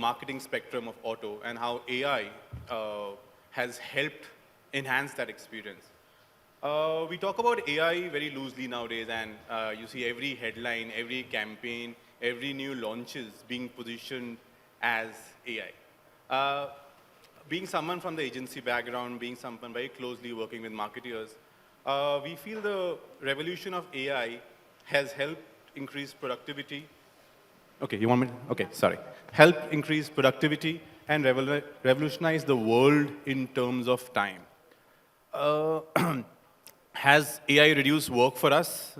marketing spectrum of auto and how AI has helped enhance that experience. We talk about AI very loosely nowadays, and you see every headline, every campaign, every new launches being positioned as AI. Being someone from the agency background, being someone very closely working with marketeers, we feel the revolution of AI has helped increase productivity. Okay, you want me? Okay, sorry. Help increase productivity and revolutionize the world in terms of time. Uh, has AI reduced work for us?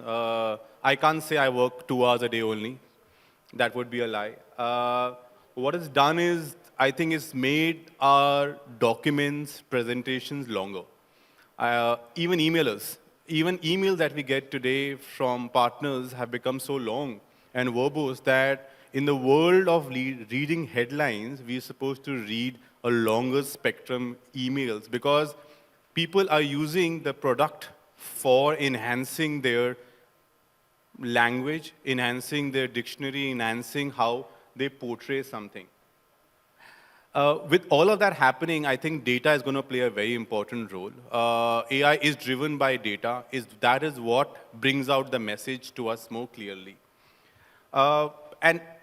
I can't say I work 2 hours a day only. That would be a lie. What it's done is, I think it's made our documents, presentations longer. Even emailers, even emails that we get today from partners have become so long and verbose that in the world of reading headlines, we're supposed to read a longer spectrum emails because people are using the product for enhancing their language, enhancing their dictionary, enhancing how they portray something. With all of that happening, I think data is going to play a very important role. AI is driven by data. That is what brings out the message to us more clearly.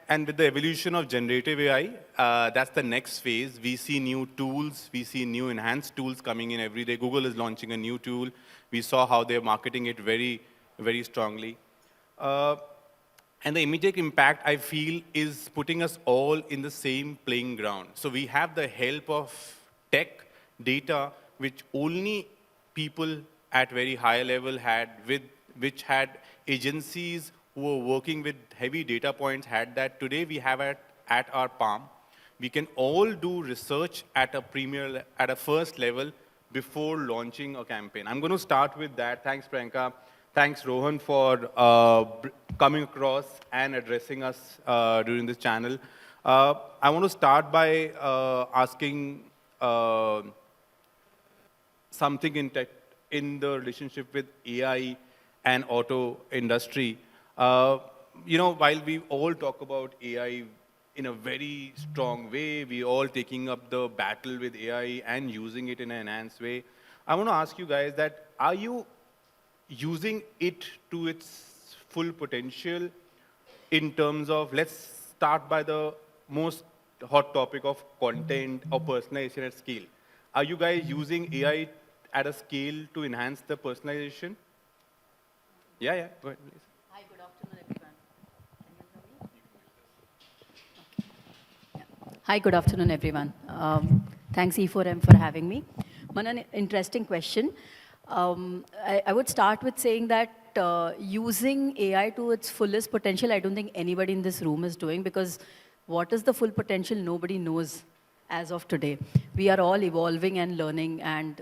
And with the evolution of generative AI, that's the next phase. We see new tools. We see new enhanced tools coming in every day. Google is launching a new tool. We saw how they're marketing it very, very strongly. And the immediate impact, I feel, is putting us all in the same playing ground. So we have the help of tech, data, which only people at very high level had, which had agencies who were working with heavy data points had that. Today we have at our palm. We can all do research at a first level before launching a campaign. I'm going to start with that. Thanks, Priyanka. Thanks, Rohan, for coming across and addressing us during this channel. I want to start by asking something in the relationship with AI and auto industry. While we all talk about AI in a very strong way, we all taking up the battle with AI and using it in an enhanced way. I want to ask you guys that, are you using it to its full potential in terms of, let's start by the most hot topic of content or personalization at scale. Are you guys using AI at a scale to enhance the personalization? Yeah, go ahead, please. Hi, good afternoon, everyone. Can you hear me? Okay. Yeah. Hi, good afternoon, everyone. Thanks, e4m, for having me. Manan, interesting question. I would start with saying that using AI to its fullest potential, I don't think anybody in this room is doing, because what is the full potential, nobody knows as of today. We are all evolving and learning, and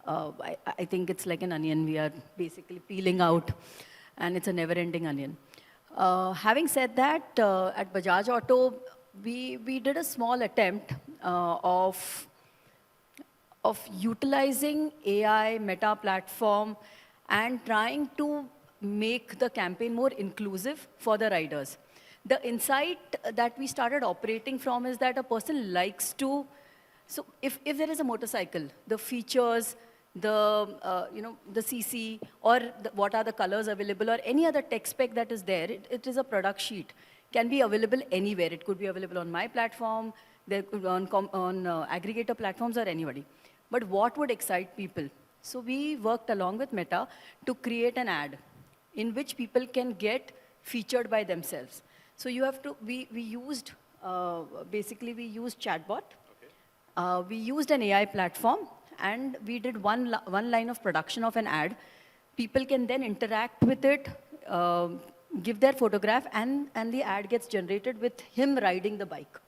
I think it's like an onion. We are basically peeling out, and it's a never-ending onion. Having said that, at Bajaj Auto, we did a small attempt of utilizing AI, Meta platform, and trying to make the campaign more inclusive for the riders. The insight that we started operating from is that a person likes to, so if there is a motorcycle, the features, the CC, or what are the colors available, or any other tech spec that is there, it is a product sheet, can be available anywhere. It could be available on my platform, there could be on aggregator platforms, or anybody. But what would excite people? So we worked along with Meta to create an ad in which people can get featured by themselves. So you have to, we used, basically we used chatbot. Okay. We used an AI platform, and we did one line of production of an ad. People can then interact with it, give their photograph, and the ad gets generated with him riding the bike.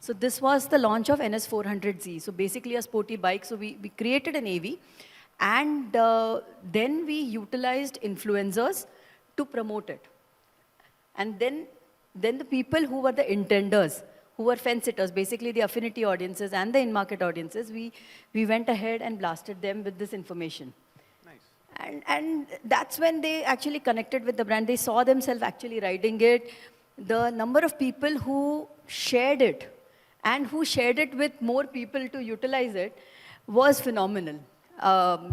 So this was the launch of NS400Z. So basically a sporty bike. So we created an AV, and then we utilized influencers to promote it. And then the people who were the intenders, who were fence sitters, basically the affinity audiences and the in-market audiences, we went ahead and blasted them with this information. Nice. And that's when they actually connected with the brand. They saw themselves actually riding it. The number of people who shared it and who shared it with more people to utilize it was phenomenal.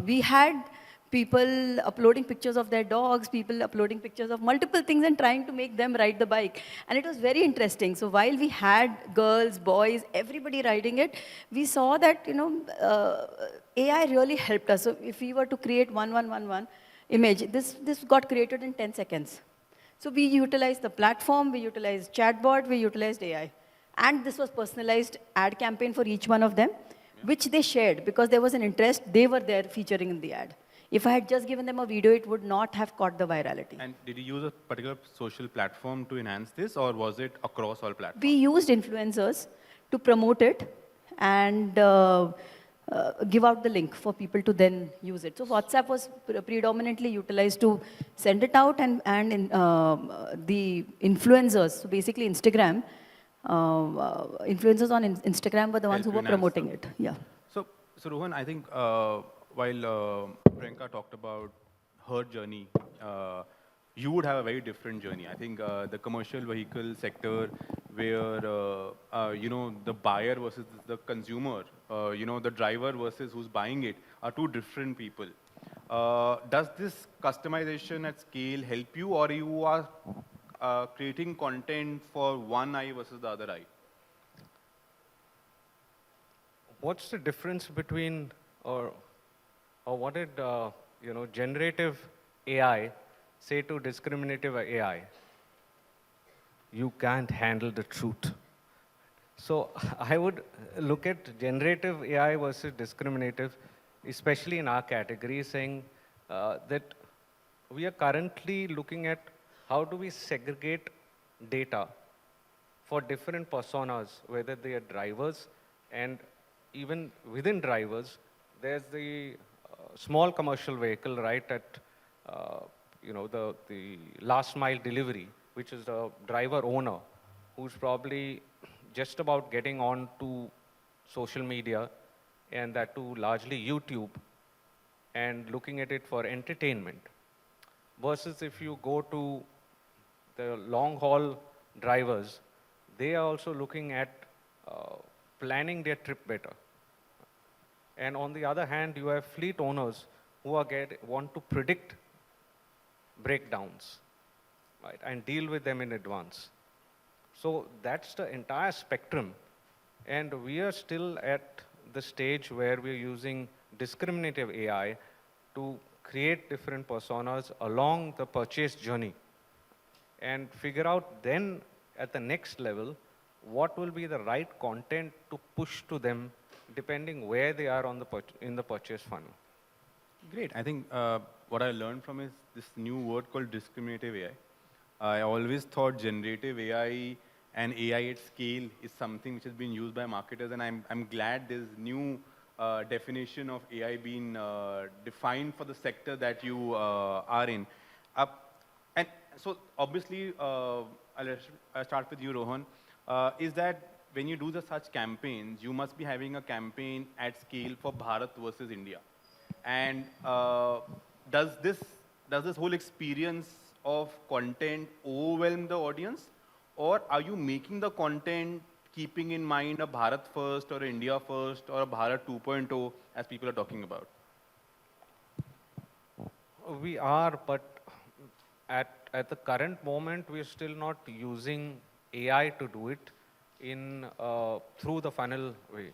We had people uploading pictures of their dogs, people uploading pictures of multiple things and trying to make them ride the bike. And it was very interesting. So while we had girls, boys, everybody riding it, we saw that, AI really helped us. So if we were to create 1111 image, this got created in 10 seconds. So we utilized the platform, we utilized chatbot, we utilized AI. And this was personalized ad campaign for each one of them, which they shared because there was an interest. They were there featuring in the ad. If I had just given them a video, it would not have caught the virality. And did you use a particular social platform to enhance this, or was it across all platforms? We used influencers to promote it and give out the link for people to then use it. So WhatsApp was predominantly utilized to send it out, and the influencers, so basically Instagram, influencers on Instagram were the ones who were promoting it. Yeah. So Rohan, I think while Priyanka talked about her journey, you would have a very different journey. I think the commercial vehicle sector, where the buyer versus the consumer, the driver versus who's buying it, are two different people. Does this customization at scale help you, or you are creating content for one eye versus the other eye? What's the difference between, or what did generative AI say to discriminative AI? You can't handle the truth. So I would look at generative AI versus discriminative, especially in our category, saying that we are currently looking at how do we segregate data for different personas, whether they are drivers, and even within drivers, there's the small commercial vehicle, right, at the last mile delivery, which is the driver owner, who's probably just about getting on to social media, and that too largely YouTube, and looking at it for entertainment. Versus if you go to the long haul drivers, they are also looking at planning their trip better. And on the other hand, you have fleet owners who want to predict breakdowns, right, and deal with them in advance. So that's the entire spectrum. And we are still at the stage where we're using discriminative AI to create different personas along the purchase journey and figure out then at the next level what will be the right content to push to them depending where they are on in the purchase funnel. Great. I think what I learned from is this new word called discriminative AI. I always thought generative AI and AI at scale is something which has been used by marketers, and I'm glad there's new definition of AI being defined for the sector that you are in. And so obviously, I'll start with you, Rohan, is that when you do such campaigns, you must be having a campaign at scale for Bharat versus India. And does this whole experience of content overwhelm the audience, or are you making the content keeping in mind a Bharat first or India first or a Bharat 2.0 as people are talking about? We are, but at the current moment, we're still not using AI to do it in through the funnel way.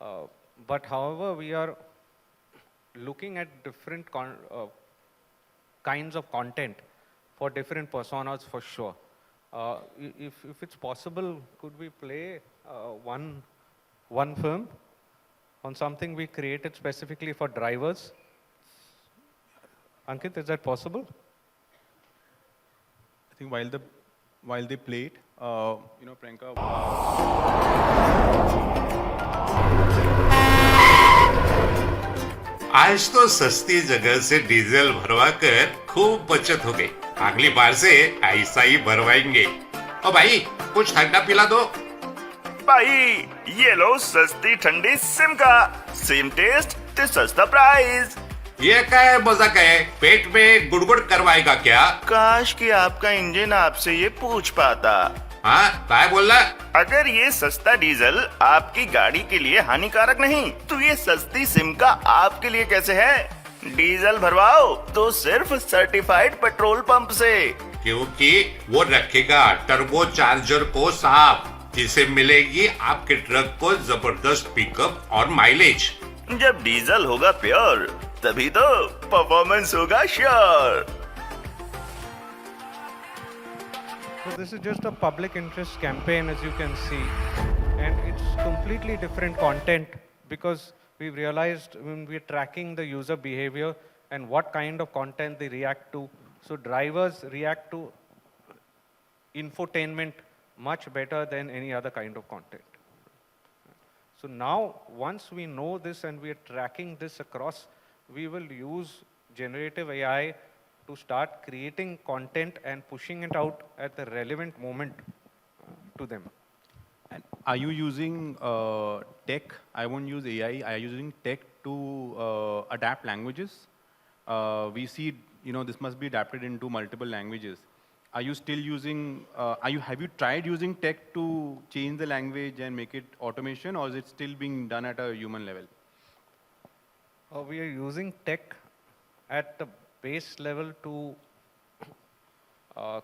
Right? But however, we are looking at different kinds of content for different personas for sure. If it's possible, could we play one film on something we created specifically for drivers? Ankit, is that possible? I think while they play it, Priyanka. आज तो सस्ती जगह से diesel भरवा कर खूब बचत हो गई। अगली बार से ऐसा ही भरवाएंगे। ओ भाई, कुछ ठंडा पिला दो। भाई, ये लो सस्ती ठंडी सिमका, सेम टेस्ट ते सस्ता प्राइस। ये क्या है मजाक है? पेट में गुड़गुड़ करवाएगा क्या? काश कि आपका इंजन आपसे ये पूछ पाता। हाँ काय बोलला? अगर ये सस्ता डीजल आपकी गाड़ी के लिए हानिकारक नहीं, तो ये सस्ती सिम का आपके लिए कैसे है? डीजल भरवाओ तो सिर्फ सर्टिफाइड पेट्रोल पंप से, क्योंकि वो रखेगा टर्बो चार्जर को साफ, जिसे मिलेगी आपके ट्रक को जबरदस्त पिकअप और माइलेज। जब डीजल होगा प्योर, तभी तो परफॉर्मेंस होगा sure. So this is just a public interest campaign, as you can see, and it's completely different content because we've realized when we're tracking the user behavior and what kind of content they react to. So drivers react to infotainment much better than any other kind of content. So now, once we know this and we are tracking this across, we will use generative AI to start creating content and pushing it out at the relevant moment to them. And are you using tech? I won't use AI. Are you using tech to adapt languages? We see, this must be adapted into multiple languages. Are you still using, have you tried using tech to change the language and make it automation, or is it still being done at a human level? We are using tech at the base level to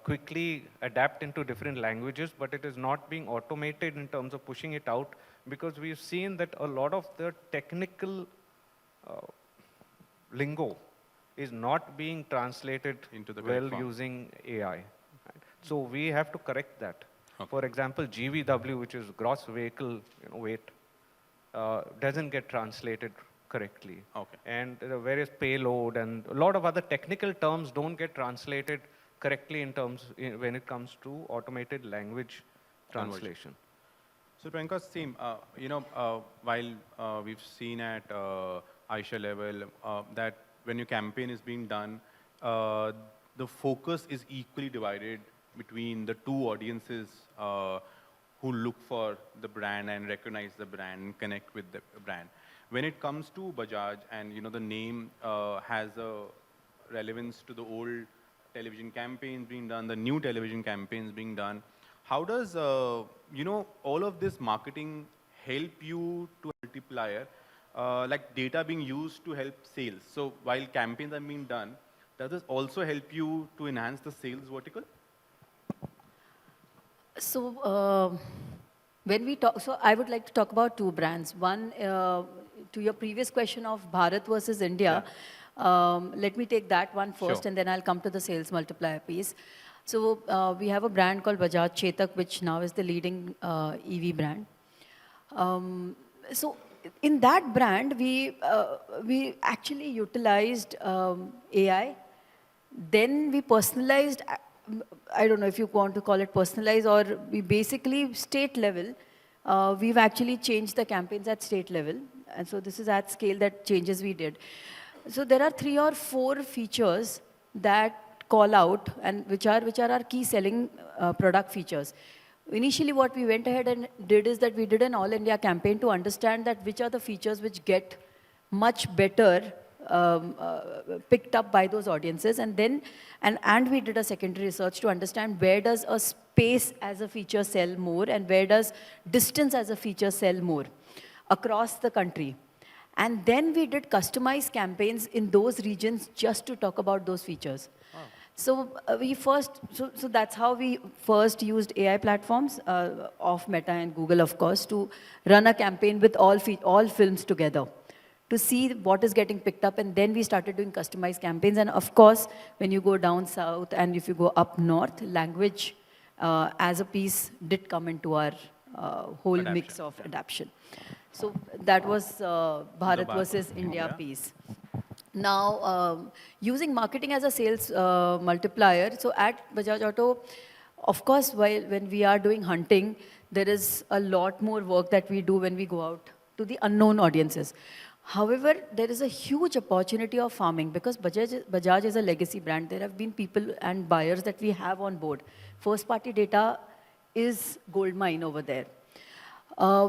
quickly adapt into different languages, but it is not being automated in terms of pushing it out because we've seen that a lot of the technical lingo is not being translated into the well form. using AI. Right? So we have to correct that. Okay. For example, GVW, which is gross vehicle weight, doesn't get translated correctly. Okay. And the various payload and a lot of other technical terms don't get translated correctly in terms when it comes to automated language translation. So Priyanka, same, while we've seen at Aisha level that when your campaign is being done, the focus is equally divided between the two audiences who look for the brand and recognize the brand and connect with the brand. When it comes to Bajaj and the name has a relevance to the old television campaigns being done, the new television campaigns being done, how does all of this marketing help you to multiplier, like data being used to help sales? So while campaigns are being done, does this also help you to enhance the sales vertical? So when we talk, so I would like to talk about two brands. One, to your previous question of Bharat versus India, let me take that one first, Sure. and then I'll come to the sales multiplier piece. So we have a brand called Bajaj Chetak, which now is the leading EV brand. So in that brand, we actually utilized AI. Then we personalized, I don't know if you want to call it personalized, or we basically state level, we've actually changed the campaigns at state level. And so this is at scale that changes we did. So there are 3 or 4 features that call out and which are our key selling product features. Initially what we went ahead and did is that we did an all India campaign to understand that which are the features which get much better picked up by those audiences, and then and we did a secondary research to understand where does a space as a feature sell more and where does distance as a feature sell more across the country. And then we did customized campaigns in those regions just to talk about those features. So so that's how we first used AI platforms of Meta and Google, of course, to run a campaign with all films together, to see what is getting picked up, and then we started doing customized campaigns. And of course, when you go down south and if you go up north, language as a piece did come into our whole mix of adaptation. So that was Bharat versus India piece. Now, using marketing as a sales multiplier, so at Bajaj Auto, of course, when we are doing hunting, there is a lot more work that we do when we go out to the unknown audiences. However, there is a huge opportunity of farming because Bajaj is a legacy brand. There have been people and buyers that we have on board. First party data is gold mine over there.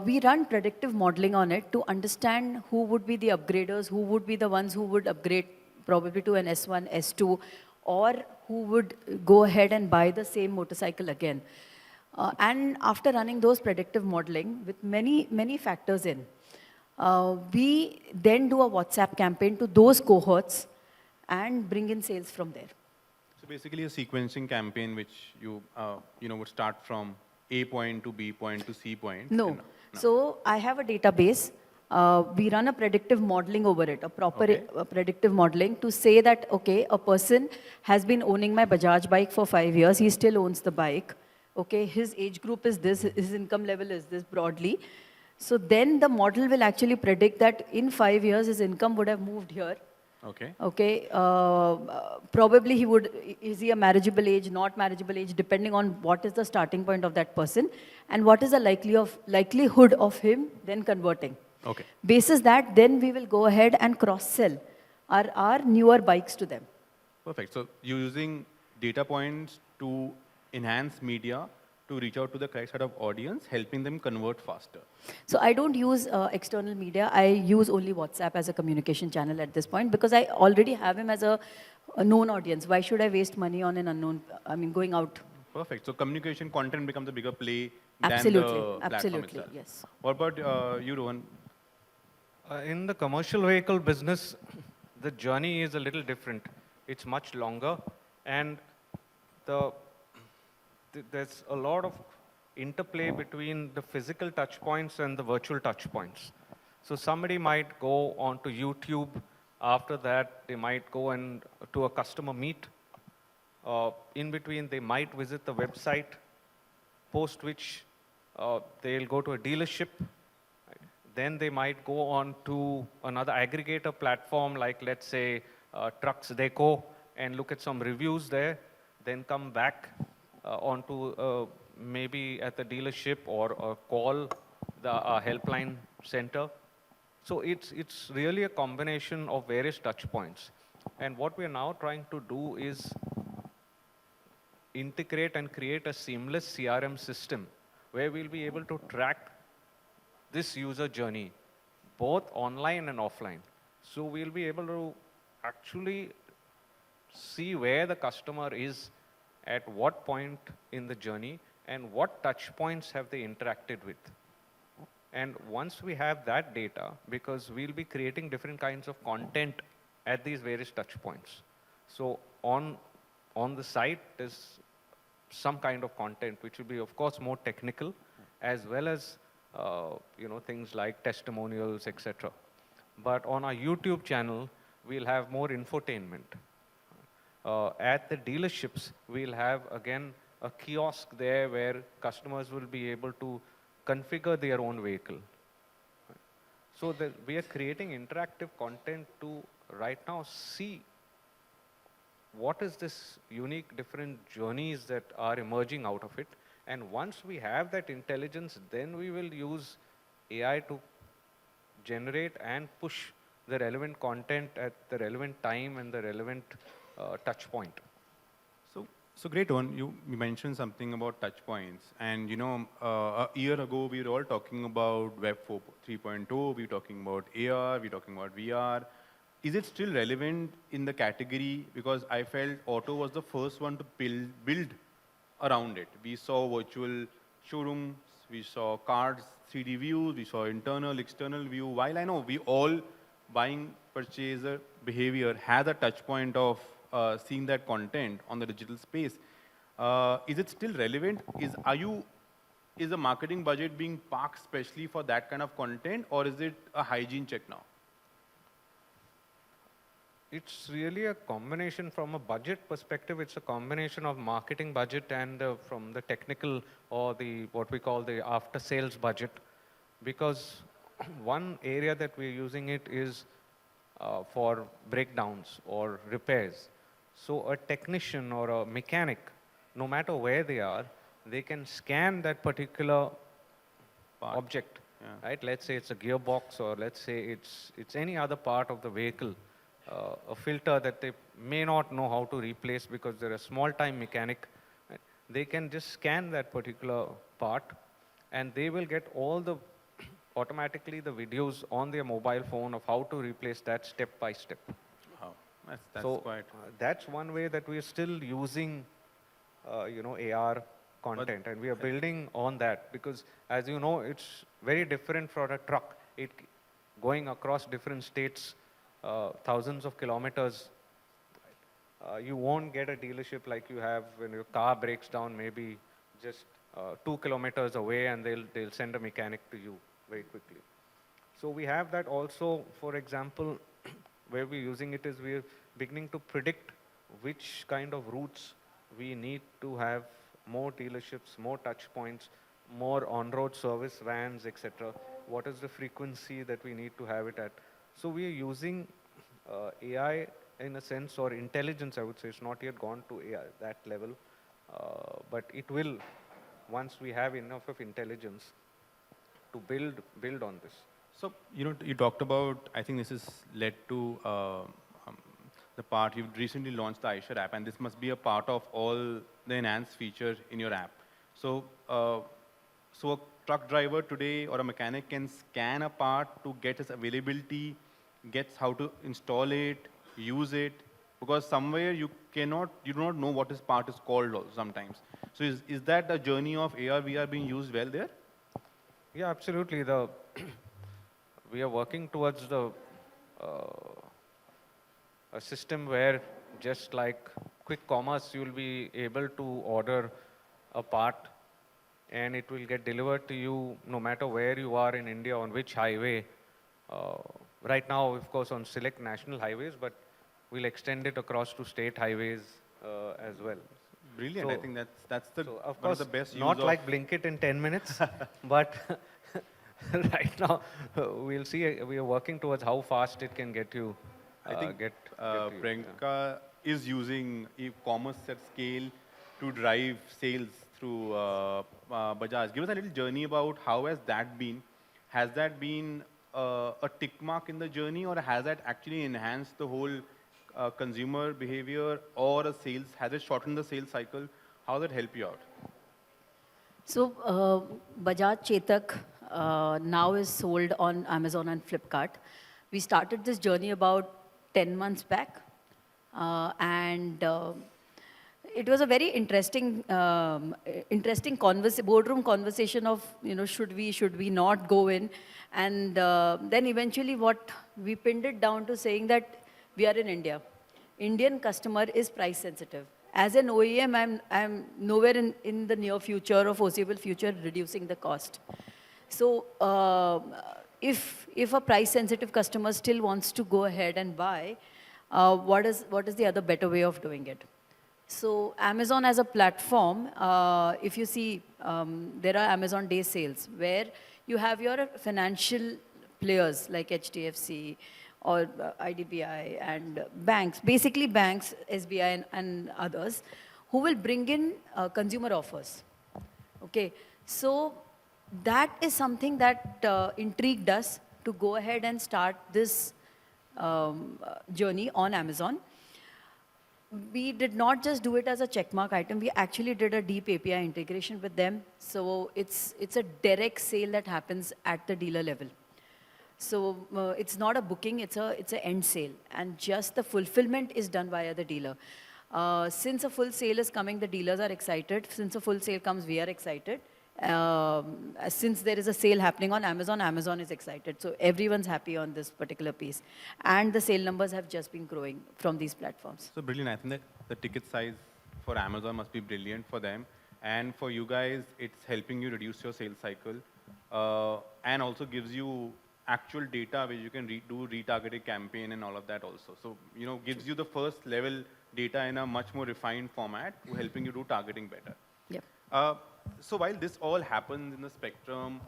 We run predictive modeling on it to understand who would be the upgraders, who would be the ones who would upgrade probably to an S1, S2, or who would go ahead and buy the same motorcycle again. And after running those predictive modeling with many factors in, we then do a WhatsApp campaign to those cohorts and bring in sales from there. So basically a sequencing campaign which would start from A point to B point to C point. No. and- So I have a database. We run a predictive modeling over it, a proper Okay. predictive modeling to say that, okay, a person has been owning my Bajaj bike for 5 years. He still owns the bike. Okay, his age group is this, his income level is this broadly. So then the model will actually predict that in 5 years his income would have moved here. Okay. Okay, probably he would, is he a marriageable age, not marriageable age, depending on what is the starting point of that person and what is the likelihood of him then converting. Okay. Basis that, then we will go ahead and cross-sell our newer bikes to them. Perfect. So you're using data points to enhance media to reach out to the correct set of audience, helping them convert faster. So I don't use external media. I use only WhatsApp as a communication channel at this point because I already have him as a known audience. Why should I waste money on an unknown, going out? Perfect. So communication content becomes a bigger play than Absolutely, the platform absolutely, itself. yes. What about you, Rohan? In the commercial vehicle business, the journey is a little different. It's much longer, and there's a lot of interplay between the physical touch points and the virtual touch points. So somebody might go onto YouTube. After that, they might go to a customer meet. In between, they might visit the website, post which they'll go to a dealership. Then they might go on to another aggregator platform like, let's say, Trucks Deco, and look at some reviews there. Then come back onto maybe at the dealership or call the helpline center. So it's really a combination of various touch points. And what we're now trying to do is integrate and create a seamless CRM system where we'll be able to track this user journey, both online and offline. So we'll be able to actually see where the customer is at what point in the journey and what touch points have they interacted with. And once we have that data, because we'll be creating different kinds of content at these various touch points. So on the site, there's some kind of content which will be, of course, more technical, as well as things like testimonials, etc. But on our YouTube channel, we'll have more infotainment. At the dealerships, we'll have, again, a kiosk there where customers will be able to configure their own vehicle. So we are creating interactive content to right now see what is this unique different journeys that are emerging out of it. And once we have that intelligence, then we will use AI to generate and push the relevant content at the relevant time and the relevant touch point. So great one. You mentioned something about touch points, and a year ago we were all talking about Web 3.0. We were talking about AR. We were talking about VR. Is it still relevant in the category? Because I felt auto was the first one to build around it. We saw virtual showrooms. We saw cars, 3D views. We saw internal, external view. While I know we all buying purchaser behavior has a touch point of seeing that content on the digital space. Is it still relevant? Is the marketing budget being parked specially for that kind of content, or is it a hygiene check now? It's really a combination from a budget perspective. It's a combination of marketing budget and from the technical or what we call the after sales budget. Because one area that we're using it is for breakdowns or repairs. So a technician or a mechanic, no matter where they are, they can scan that particular object, right? Let's say it's a gearbox, or let's say it's any other part of the vehicle, a filter that they may not know how to replace because they're a small-time mechanic. Right? They can just scan that particular part, and they will get automatically the videos on their mobile phone of how to replace that step by step. Wow, that's So quite. that's one way that we are still using, AR content, and we are building on that because, as you know, it's very different for a truck. Going across different states, thousands of kilometers. You won't get a dealership like you have when your car breaks down, maybe just 2 kilometers away, and they'll send a mechanic to you very quickly. So we have that also. For example, where we're using it is we're beginning to predict which kind of routes we need to have more dealerships, more touch points, more on-road service vans, etc. What is the frequency that we need to have it at? So we are using AI in a sense, or intelligence, I would say. It's not yet gone to AI, that level, but it will once we have enough of intelligence to build on this. So, you talked about, I think this has led to the part, you've recently launched the iShare app, and this must be a part of all the enhanced features in your app. So, so a truck driver today or a mechanic can scan a part to get its availability, gets how to install it, use it, because somewhere you do not know what this part is called also sometimes. So is that a journey of AR, VR being used well there? Yeah, absolutely. We are working towards a system where, just like quick commerce, you'll be able to order a part and it will get delivered to you no matter where you are in India, on which highway. Right now, of course, on select national highways, but we'll extend it across to state highways as well. Brilliant. So, I think that's the so of one course, of the best not use like of Blinkit in 10 minutes, but right now we'll see. We are working towards how fast it can get you. I think Get to you, Priyanka is using e-commerce at scale to drive sales through Bajaj. Give us a little journey about how has that been. Has that been a tick mark in the journey, or has that actually enhanced the whole consumer behavior, or has it shortened the sales cycle? How does it help you out? So Bajaj Chetak now is sold on Amazon and Flipkart. We started this journey about 10 months back, and it was a very interesting, boardroom conversation of, should we not go in, and then eventually what we pinned it down to saying that we are in India. Indian customer is price sensitive. As an OEM, I'm nowhere in the near future or foreseeable future reducing the cost. So if a price sensitive customer still wants to go ahead and buy, what is the other better way of doing it? So Amazon as a platform, if you see, there are Amazon Day sales where you have your financial players like HDFC or IDBI and banks, basically banks, SBI and others, who will bring in consumer offers. Okay, so that is something that intrigued us to go ahead and start this journey on Amazon. We did not just do it as a checkmark item. We actually did a deep API integration with them. So it's a direct sale that happens at the dealer level. So it's not a booking, it's a end sale. And just the fulfillment is done via the dealer. Since a full sale is coming, the dealers are excited. Since a full sale comes, we are excited. Since there is a sale happening on Amazon, Amazon is excited. So everyone's happy on this particular piece. And the sale numbers have just been growing from these platforms. So brilliant. I think that the ticket size for Amazon must be brilliant for them. And for you guys, it's helping you reduce your sales cycle and also gives you actual data where you can do retargeted campaign and all of that also. So, gives you the first level data in a much more refined format, helping you do targeting better. Yep. So while this all happens in the spectrum,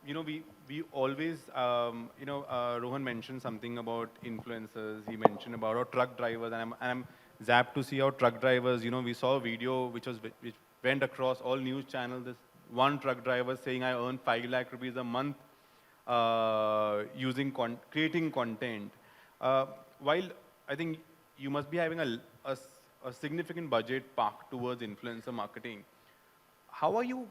we always, Rohan mentioned something about influencers. He mentioned about our truck drivers, and I'm zapped to see our truck drivers. We saw a video which went across all news channels. This one truck driver saying, "I earn 5 lakh rupees a month creating content." While I think you must be having a significant budget parked towards influencer marketing, how are you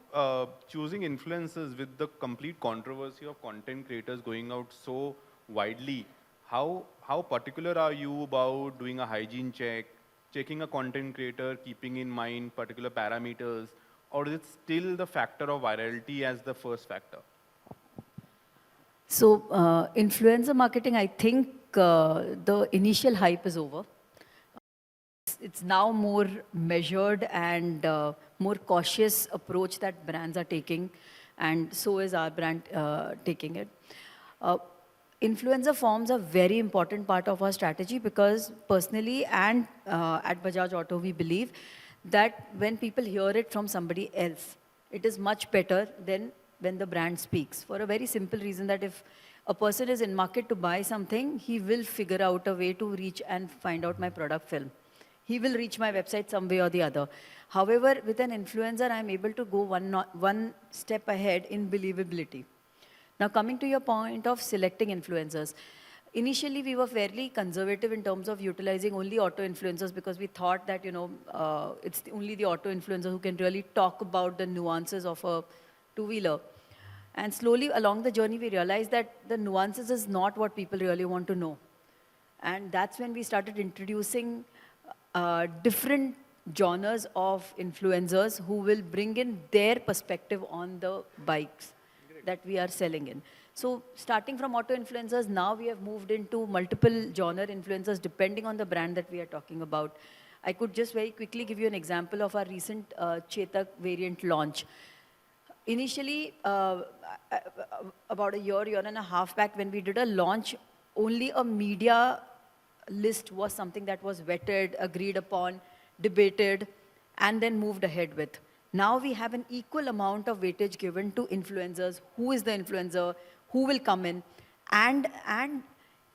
choosing influencers with the complete controversy of content creators going out so widely? How particular are you about doing a hygiene check, checking a content creator, keeping in mind particular parameters, or is it still the factor of virality as the first factor? So influencer marketing, I think the initial hype is over. It's now more measured and more cautious approach that brands are taking, and so is our brand taking it. Uh, Influencer forms a very important part of our strategy because personally and at Bajaj Auto, we believe that when people hear it from somebody else, it is much better than when the brand speaks. For a very simple reason that if a person is in market to buy something, he will figure out a way to reach and find out my product film. He will reach my website some way or the other. However, with an influencer, I'm able to go one step ahead in believability. Now, coming to your point of selecting influencers, initially we were fairly conservative in terms of utilizing only auto influencers because we thought that, it's only the auto influencer who can really talk about the nuances of a two-wheeler. And slowly along the journey, we realized that the nuances is not what people really want to know. And that's when we started introducing different genres of influencers who will bring in their perspective on the bikes that we are selling in. So starting from auto influencers, now we have moved into multiple genre influencers depending on the brand that we are talking about. I could just very quickly give you an example of our recent Chetak variant launch. Initially, about a year and a half back, when we did a launch, only a media list was something that was vetted, agreed upon, debated, and then moved ahead with. Now we have an equal amount of weightage given to influencers, who is the influencer, who will come in, and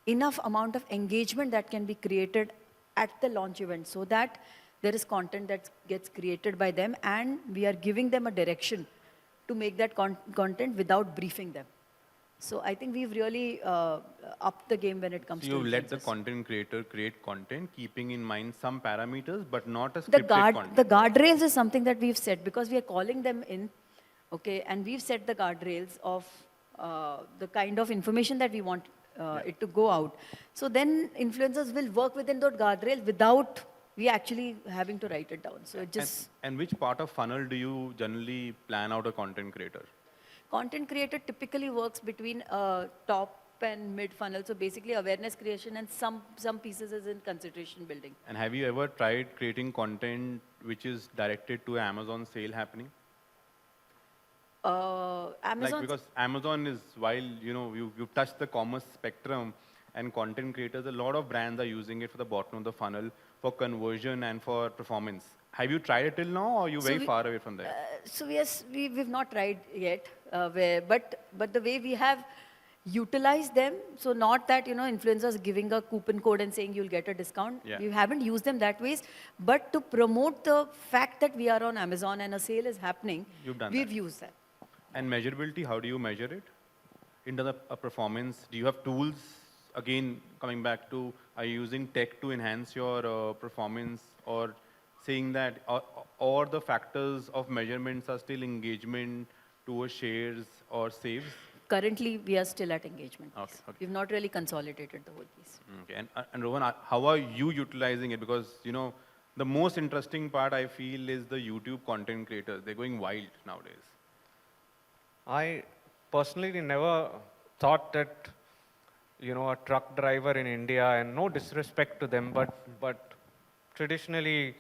enough amount of engagement that can be created at the launch event so that there is content that gets created by them and we are giving them a direction to make that content without briefing them. So I think we've really upped the game when it comes So to you let the influencers. content creator create content, keeping in mind some parameters, but not a The scripted content. the guardrails is something that we've set because we are calling them in, okay, and we've set the guardrails of the kind of information that we want it to go out. So then influencers will work within those guardrails without we actually having to write it down. So it just And which part of funnel do you generally plan out a content creator? content creator typically works between top and mid funnel. So basically awareness creation and some pieces is in consideration building. And have you ever tried creating content which is directed to Amazon sale happening? Amazon. Like because Amazon is, while you've touched the commerce spectrum and content creators, a lot of brands are using it for the bottom of the funnel for conversion and for performance. Have you tried it till now, or are you very far away from there? So yes, we've not tried yet, but the way we have utilized them, so not that influencers giving a coupon code and saying you'll get a discount. Yeah. We haven't used them that ways, but to promote the fact that we are on Amazon and a sale is happening, You've done we've that. used that. And measurability, how do you measure it? In terms of performance, do you have tools? Again, coming back to, are you using tech to enhance your performance, or saying that, or the factors of measurements are still engagement towards shares or saves? Currently, we are still at engagement. Okay, Piece. okay. We've not really consolidated the whole piece. Okay, and Rohan, how are you utilizing it? Because, the most interesting part I feel is the YouTube content creators. They're going wild nowadays. I personally never thought that, a truck driver in India, and no disrespect to them, but traditionally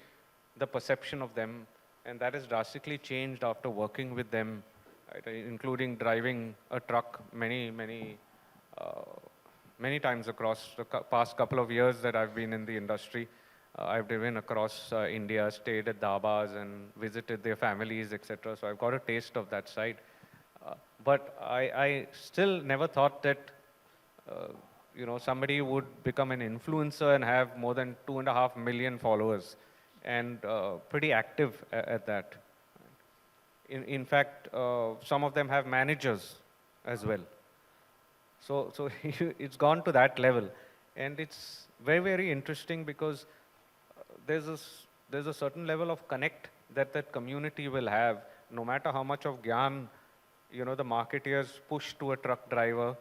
the perception of them, and that has drastically changed after working with them, right, including driving a truck many times across the past couple of years that I've been in the industry. I've driven across India, stayed at dhabas and visited their families, etc. So I've got a taste of that side. But I still never thought that, somebody would become an influencer and have more than 2.5 million followers and pretty active at that. In fact, some of them have managers as well. So it's gone to that level. And it's very, very interesting because there's a certain level of connect that community will have, no matter how much of gyan the marketeers push to a truck driver.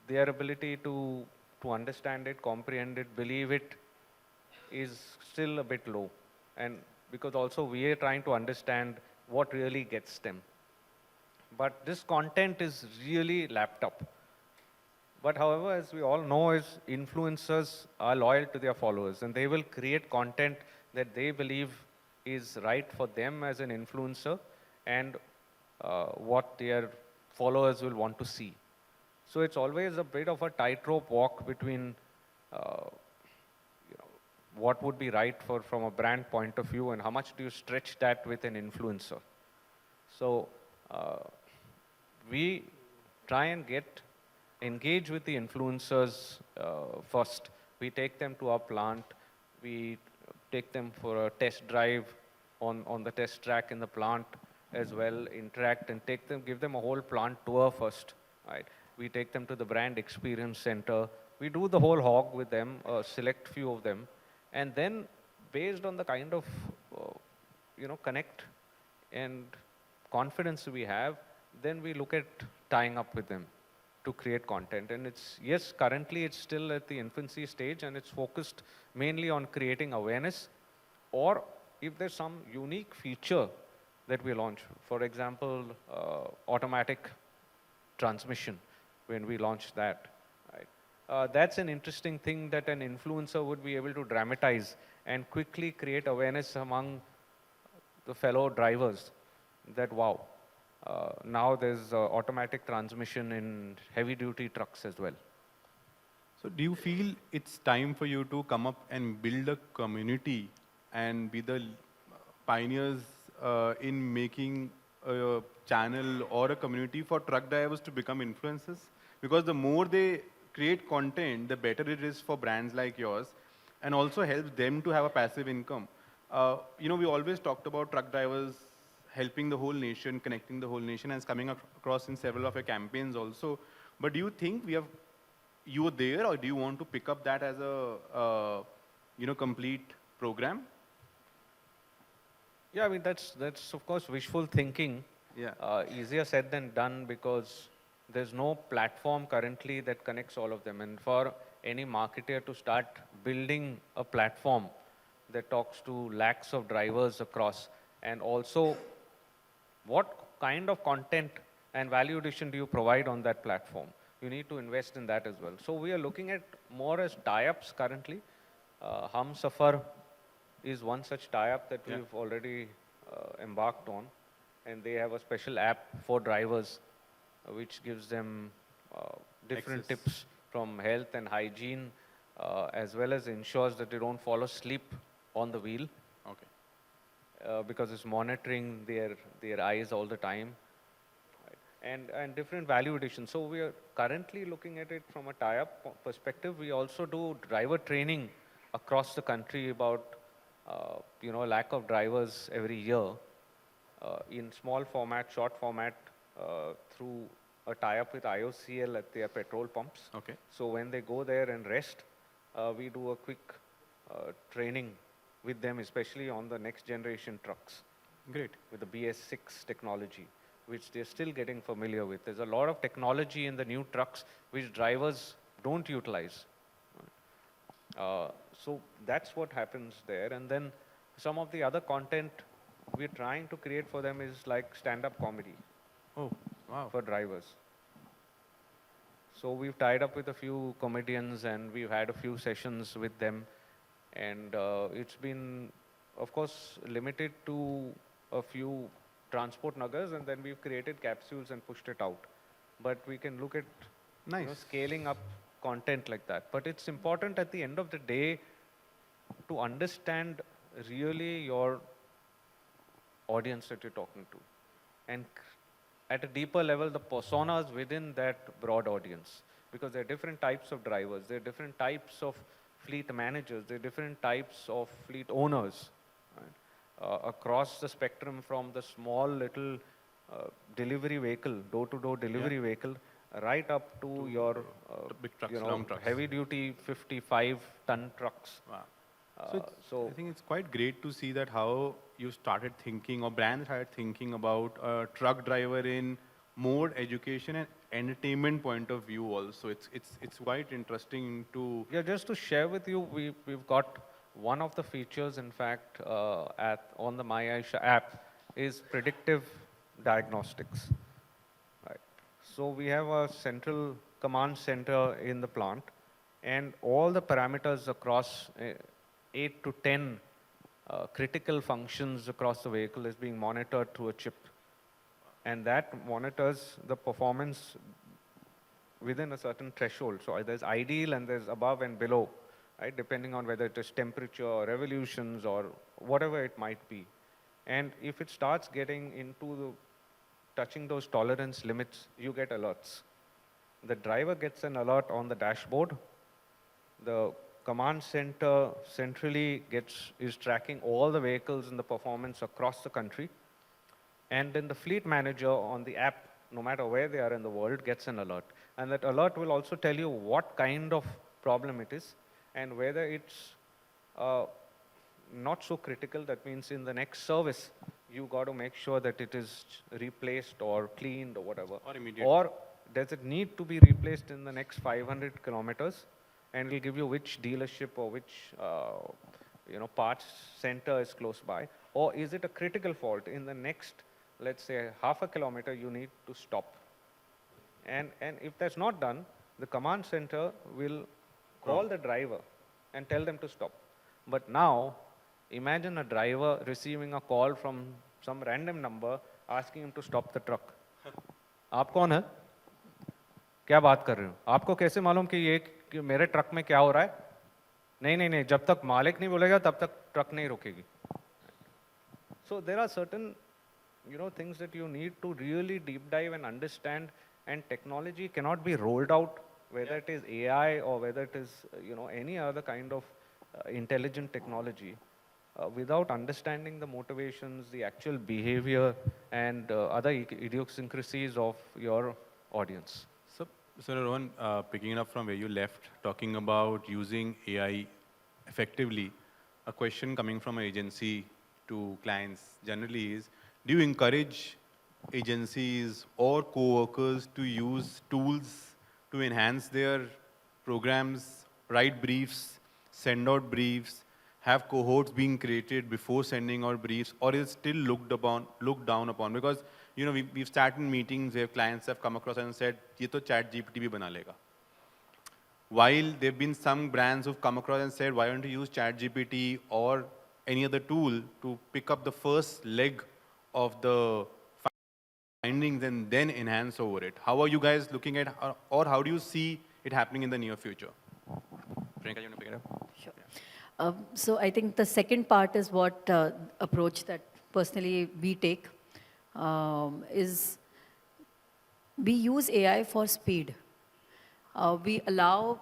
Their ability to understand it, comprehend it, believe it is still a bit low. And because also we are trying to understand what really gets them. But this content is really lapped up. But however, as we all know, is influencers are loyal to their followers, and they will create content that they believe is right for them as an influencer and what their followers will want to see. So it's always a bit of a tightrope walk between what would be right for from a brand point of view and how much do you stretch that with an influencer. So we try and engage with the influencers first. We take them to our plant. We take them for a test drive on the test track in the plant as well, interact and give them a whole plant tour first, right? We take them to the brand experience center. We do the whole hog with them, select few of them, and then based on the kind of, connect and confidence we have, then we look at tying up with them to create content. And yes, currently it's still at the infancy stage and it's focused mainly on creating awareness, or if there's some unique feature that we launch, for example, automatic transmission, when we launch that, right? That's an interesting thing that an influencer would be able to dramatize and quickly create awareness among the fellow drivers that, wow, now there's automatic transmission in heavy duty trucks as well. So do you feel it's time for you to come up and build a community and be the pioneers in making a channel or a community for truck drivers to become influencers? Because the more they create content, the better it is for brands like yours, and also helps them to have a passive income. We always talked about truck drivers helping the whole nation, connecting the whole nation, and it's coming across in several of your campaigns also. But do you think you were there, or do you want to pick up that as a complete program? Yeah, I mean, that's of course wishful thinking. Yeah. Easier said than done, because there's no platform currently that connects all of them. And for any marketer to start building a platform that talks to lakhs of drivers across, and also what kind of content and value addition do you provide on that platform? You need to invest in that as well. So we are looking at more as tie-ups currently. Humsafar is one such tie-up that we've already embarked on, and they have a special app for drivers which gives them different Access. tips from health and hygiene, as well as ensures that they don't fall asleep on the wheel, because it's monitoring their eyes all the time, right? And different value addition. So we are currently looking at it from a tie-up perspective. We also do driver training across the country about lack of drivers every year in small format, short format, through a tie-up with IOCL at their petrol pumps. Okay. So when they go there and rest, we do a quick training with them, especially on the next generation trucks. Great. With the BS6 technology, which they're still getting familiar with. There's a lot of technology in the new trucks which drivers don't utilize. So that's what happens there. And then some of the other content we're trying to create for them is like stand-up comedy. Oh, wow. For drivers. So we've tied up with a few comedians and we've had a few sessions with them. And it's been, of course, limited to a few transport nagars, and then we've created capsules and pushed it out. But we can look at scaling up content like that. But it's important at the end of the day to understand really your audience that you're talking to. And at a deeper level, the personas within that broad audience. Because there are different types of drivers, there are different types of fleet managers, there are different types of fleet owners, right? Across the spectrum, from the small little delivery vehicle, door-to-door delivery vehicle, right up to your big trucks, long trucks. heavy-duty 55-ton trucks. Wow. I think it's quite great to see that how you started thinking, or brands started thinking about a truck driver in more education and entertainment point of view also. It's quite interesting to... Yeah, just to share with you, we've got one of the features, in fact, on the My Aisha app is predictive diagnostics. Right. So we have a central command center in the plant, and all the parameters across 8 to 10 critical functions across the vehicle is being monitored through a chip. And that monitors the performance within a certain threshold. So there's ideal and there's above and below, right? Depending on whether it is temperature or revolutions or whatever it might be. And if it starts getting into touching those tolerance limits, you get alerts. The driver gets an alert on the dashboard. The command center centrally is tracking all the vehicles and the performance across the country. And then the fleet manager on the app, no matter where they are in the world, gets an alert. And that alert will also tell you what kind of problem it is and whether it's not so critical. That means in the next service, you got to make sure that it is replaced or cleaned or whatever. Or immediate. Or does it need to be replaced in the next 500 kilometers? And it'll give you which dealership or which parts center is close by. Or is it a critical fault? In the next, let's say, half a kilometer, you need to stop. And if that's not done, the command center will call the driver and tell them to stop. But now, imagine a driver receiving a call from some random number asking him to stop the truck. आप कौन है? क्या बात कर रहे हो? आपको कैसे मालूम कि मेरे ट्रक में क्या हो रहा है? नहीं, जब तक मालिक नहीं बोलेगा तब तक ट्रक नहीं रुकेगी. So there are certain things that you need to really deep dive and understand, and technology cannot be rolled out, whether it is AI or whether it is any other kind of intelligent technology, without understanding the motivations, the actual behavior, and other idiosyncrasies of your audience. So Rohan, picking it up from where you left, talking about using AI effectively, a question coming from an agency to clients generally is, do you encourage agencies or co-workers to use tools to enhance their programs, write briefs, send out briefs, have cohorts being created before sending out briefs, or is it still looked down upon? Because we've sat in meetings where clients have come across and said, "ये तो chat GPT भी बना लेगा." While there have been some brands who've come across and said, "Why don't you use chat GPT or any other tool to pick up the first leg of the findings and then enhance over it?" How are you guys looking at, or how do you see it happening in the near future? Priyanka, you want to pick it up? Sure. So I think the second part is what approach that personally we take is we use AI for speed. We allow,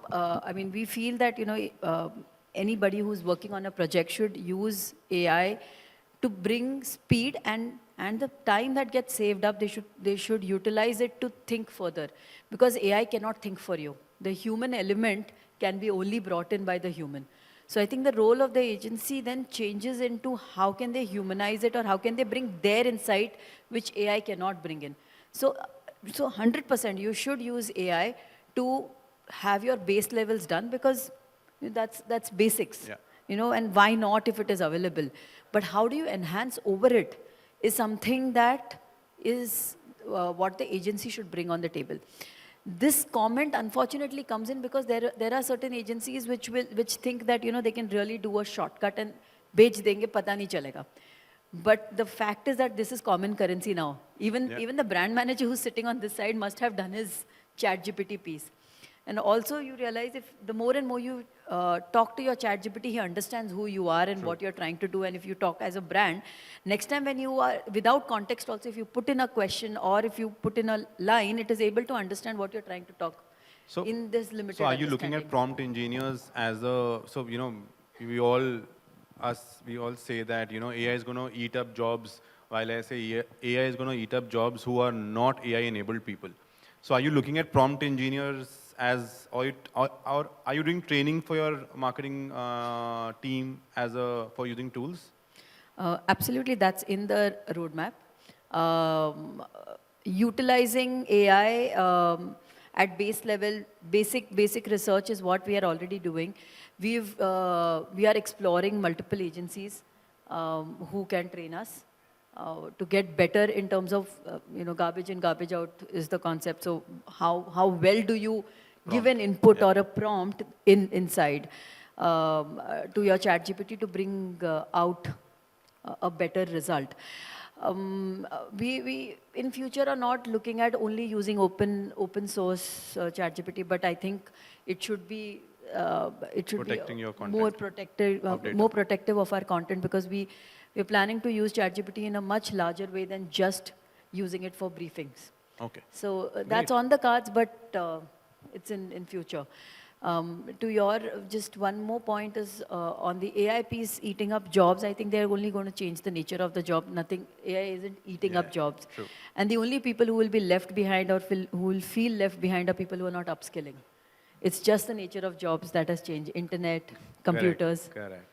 we feel that, anybody who's working on a project should use AI to bring speed, and the time that gets saved up, they should utilize it to think further, because AI cannot think for you. The human element can be only brought in by the human. So I think the role of the agency then changes into how can they humanize it, or how can they bring their insight which AI cannot bring in. So 100% you should use AI to have your base levels done, because that's basics. Yeah. And why not if it is available? But how do you enhance over it is something that is what the agency should bring on the table. This comment unfortunately comes in because there are certain agencies which think that they can really do a shortcut and bech denge, pata nahi chalega. But the fact is that this is common currency now. Even the brand manager who's sitting on this side must have done his ChatGPT piece. And also you realize if the more and more you talk to your ChatGPT, he understands who you are and what you're trying to do. And if you talk as a brand, next time when you are without context also, if you put in a question or if you put in a line, it is able to understand what you're trying to talk in this limited So are you looking at prompt engineers as a, we all say that, AI is going to eat up jobs, while I say AI is going to eat up jobs who are not AI enabled people. So are you looking at prompt engineers or are you doing training for your marketing team for using tools? Absolutely, that's in the roadmap. Utilizing AI at base level, basic research is what we are already doing. We are exploring multiple agencies who can train us to get better in terms of, garbage in, garbage out is the concept. So how well do you give an input or a prompt inside to your ChatGPT to bring out a better result. We in future are not looking at only using open source ChatGPT, but I think it should be Protecting your content. more protective of our content, because we're planning to use ChatGPT in a much larger way than just using it for briefings. Okay. So that's on the cards, but it's in future. To your, just one more point is on the AI piece eating up jobs. I think they're only going to change the nature of the job. Nothing, AI isn't eating up jobs. True. And the only people who will be left behind or who will feel left behind are people who are not upskilling. It's just the nature of jobs that has changed. Internet, computers. Correct.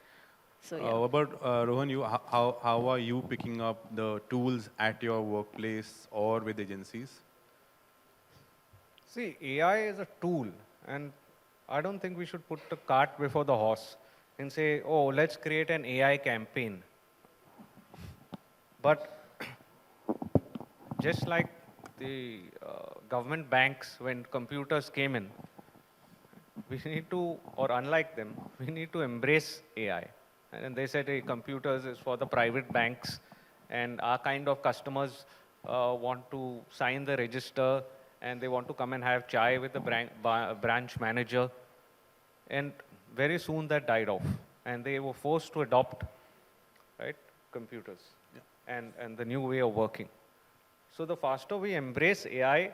So yeah. What about Rohan, how are you picking up the tools at your workplace or with agencies? See, AI is a tool, and I don't think we should put the cart before the horse and say, oh, let's create an AI campaign. But just like the government banks, when computers came in, we need to, or unlike them, we need to embrace AI. And they said, hey, computers is for the private banks, and our kind of customers want to sign the register, and they want to come and have chai with the branch manager. And very soon that died off, and they were forced to adopt, right, computers and the new way of working. So the faster we embrace AI,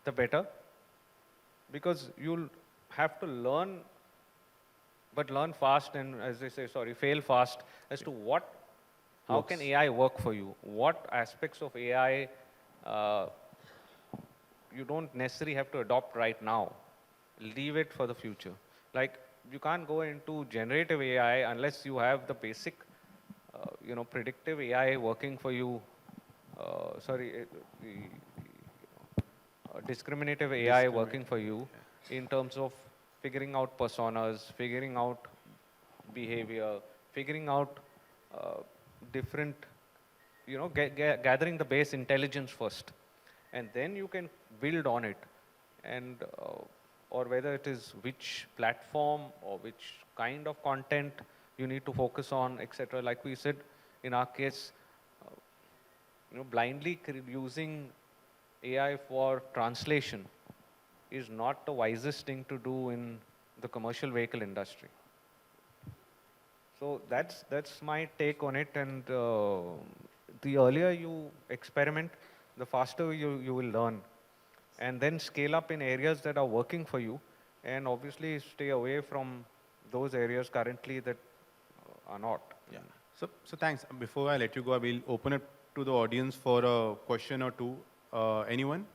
the better, because you'll have to learn, but learn fast, and as they say, fail fast as to how can AI work for you? What aspects of AI you don't necessarily have to adopt right now. Leave it for the future. Like, you can't go into generative AI unless you have the basic, predictive AI working for you. Discriminative AI working for you in terms of figuring out personas, figuring out behavior, figuring out different, gathering the base intelligence first. And then you can build on it. And or whether it is which platform or which kind of content you need to focus on, etc. Like we said, in our case, blindly using AI for translation is not the wisest thing to do in the commercial vehicle industry. So that's my take on it. And the earlier you experiment, the faster you will learn. And then scale up in areas that are working for you, and obviously stay away from those areas currently that are not. Yeah. So thanks. Before I let you go, I will open it to the audience for a question or two. Anyone?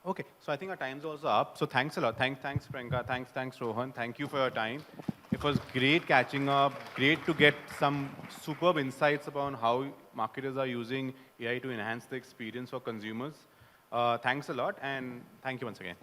Okay, so I think our time's also up. So thanks a lot. Thanks Priyanka. Thanks Rohan. Thank you for your time. It was great catching up. Great to get some superb insights about how marketers are using AI to enhance the experience for consumers. Thanks a lot, and thank you once again.